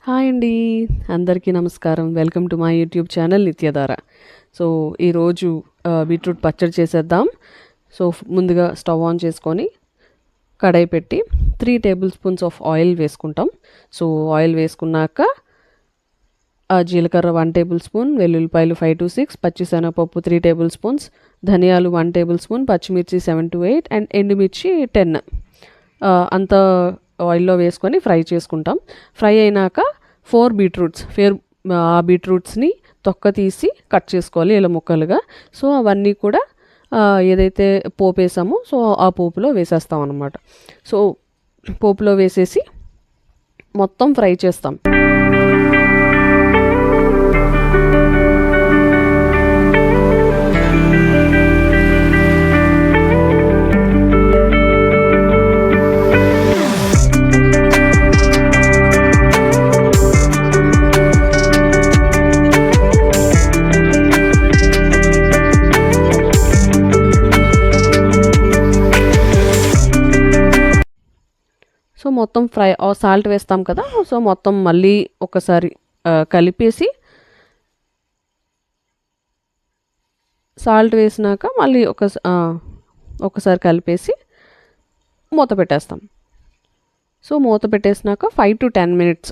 Hi అండి, అందరికీ నమస్కారం. Welcome to my YouTube channel Nityadhara. So ఈరోజు బీట్రూట్ పచ్చడి చేసేద్దాం. సో ముందుగా స్టవ్ ఆన్ చేసుకొని కడాయి పెట్టి 3 టేబుల్ స్పూన్స్ ఆఫ్ ఆయిల్ వేసుకుంటాం. సో ఆయిల్ వేసుకున్నాక జీలకర్ర 1 టేబుల్ స్పూన్, వెల్లుల్లిపాయలు 5 to 6, పచ్చిశనగపప్పు 3 టేబుల్ స్పూన్స్, ధనియాలు 1 టేబుల్ స్పూన్, పచ్చిమిర్చి 7 to 8 అండ్ ఎండుమిర్చి 10 అంత ఆయిల్లో వేసుకొని ఫ్రై చేసుకుంటాం. ఫ్రై అయినాక 4 బీట్రూట్స్ ఆ బీట్రూట్స్ని తొక్క తీసి కట్ చేసుకోవాలి ఇలా ముక్కలుగా. సో అవన్నీ కూడా ఏదైతే పోపు వేసామో సో ఆ పోపులో వేసేస్తాం అన్నమాట. సో పోపులో వేసేసి మొత్తం ఫ్రై చేస్తాం. సో మొత్తం ఫ్రై సాల్ట్ వేస్తాం కదా, సో మొత్తం మళ్ళీ ఒకసారి కలిపేసి సాల్ట్ వేసినాక మళ్ళీ ఒకసారి కలిపేసి మూత పెట్టేస్తాం. సో మూత పెట్టేసినాక 5 to 10 minutes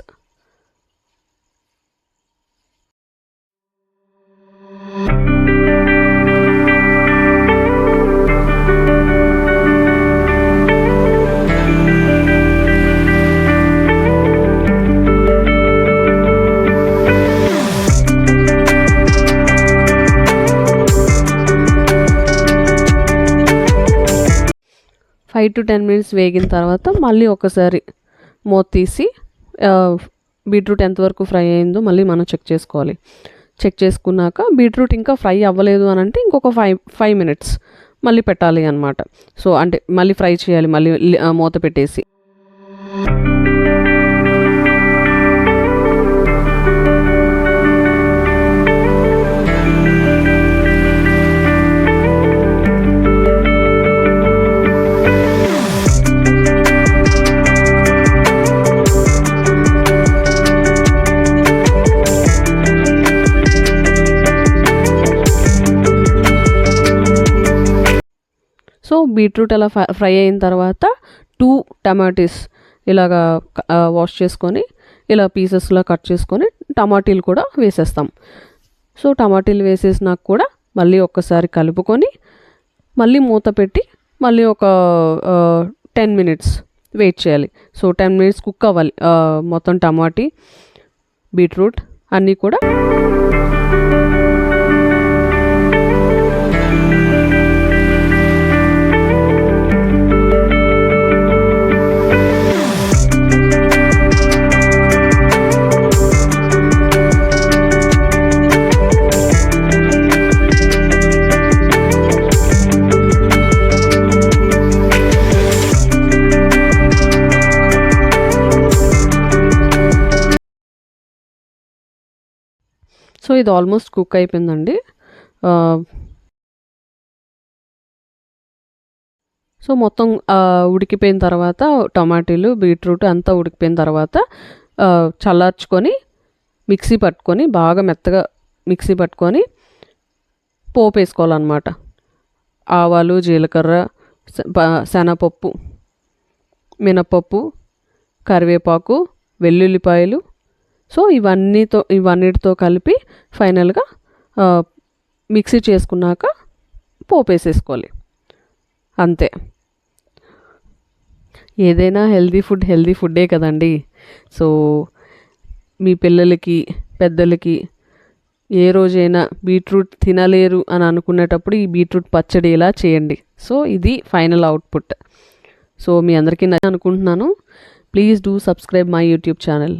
వేగిన తర్వాత మళ్ళీ ఒకసారి మూత తీసి బీట్రూట్ ఎంతవరకు ఫ్రై అయిందో మళ్ళీ మనం చెక్ చేసుకోవాలి. చెక్ చేసుకున్నాక బీట్రూట్ ఇంకా ఫ్రై అవ్వలేదు అని అంటే ఇంకొక 5 minutes మళ్ళీ పెట్టాలి అన్నమాట. సో అంటే మళ్ళీ ఫ్రై చేయాలి, మళ్ళీ మూత పెట్టేసి. సో బీట్రూట్ అలా ఫ్రై అయిన తర్వాత 2 టమాటీస్ ఇలాగా వాష్ చేసుకొని ఇలా పీసెస్లా కట్ చేసుకొని టమాటీలు కూడా వేసేస్తాం. సో టమాటీలు వేసేసినాక కూడా మళ్ళీ ఒక్కసారి కలుపుకొని మళ్ళీ మూత పెట్టి మళ్ళీ ఒక 10 minutes వెయిట్ చేయాలి. సో 10 minutes కుక్ అవ్వాలి మొత్తం టమాటీ బీట్రూట్ అన్నీ కూడా. సో ఇది ఆల్మోస్ట్ కుక్ అయిపోయిందండి. సో మొత్తం ఉడికిపోయిన తర్వాత టమాటీలు బీట్రూట్ అంతా ఉడికిపోయిన తర్వాత చల్లార్చుకొని బాగా మెత్తగా మిక్సీ పట్టుకొని పోపు వేసుకోవాలన్నమాట. ఆవాలు, జీలకర్ర, శనగపప్పు, మినపప్పు, కరివేపాకు, వెల్లుల్లిపాయలు. సో ఇవన్నిటితో కలిపి ఫైనల్గా మిక్సీ చేసుకున్నాక పోపు వేసేసుకోవాలి, అంతే. ఏదైనా హెల్దీ ఫుడ్డే కదండి. సో మీ పిల్లలకి పెద్దలకి ఏ రోజైనా బీట్రూట్ తినలేరు అని అనుకునేటప్పుడు ఈ బీట్రూట్ పచ్చడి ఇలా చేయండి. సో ఇది ఫైనల్ అవుట్పుట్. సో మీ అందరికీ నచ్చింది అనుకుంటున్నాను. Please do subscribe my YouTube channel.